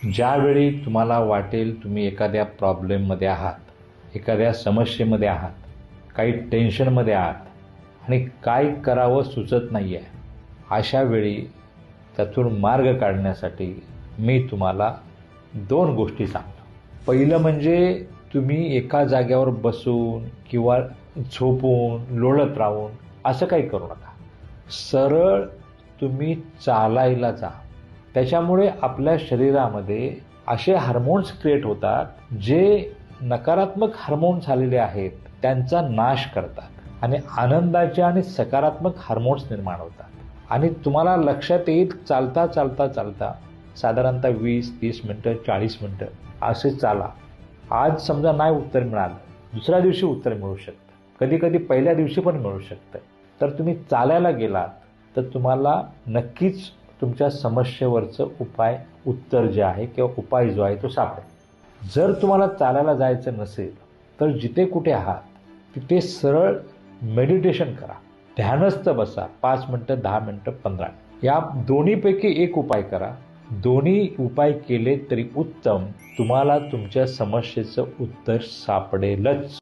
ज्यावेळी तुम्हाला वाटेल तुम्ही एखाद्या प्रॉब्लेममध्ये आहात, एखाद्या समस्येमध्ये आहात, काही टेन्शनमध्ये आहात आणि काय करावं सुचत नाही आहे, अशा वेळी त्यातून मार्ग काढण्यासाठी मी तुम्हाला 2 गोष्टी सांगतो. पहिलं म्हणजे तुम्ही एका जागेवर बसून किंवा झोपून लोळत राहून असं काही करू नका. सरळ तुम्ही चालायला जा. त्याच्यामुळे आपल्या शरीरामध्ये असे हार्मोन्स क्रिएट होतात जे नकारात्मक हार्मोन्स झालेले आहेत त्यांचा नाश करतात आणि आनंदाचे आणि सकारात्मक हार्मोन्स निर्माण होतात आणि तुम्हाला लक्षात येईल चालता चालता चालता साधारणतः 20-30 मिनटं 40 मिनटं असे चाला. आज समजा नाही उत्तर मिळालं, दुसऱ्या दिवशी उत्तर मिळू शकतं, कधी कधी पहिल्या दिवशी पण मिळू शकतं. तर तुम्ही चालायला गेलात तर तुम्हाला नक्कीच तुमच्या समस्येवरचं उत्तर जे आहे किंवा उपाय जो आहे तो सापडेल. जर तुम्हाला चालायला जायचं नसेल तर जिथे कुठे आहात तिथे सरळ मेडिटेशन करा, ध्यानस्थ बसा 5 मिनटं 10 मिनटं 15. या दोन्हीपैकी एक उपाय करा. दोन्ही उपाय केले तरी उत्तम, तुम्हाला तुमच्या समस्येचं उत्तर सापडेलच.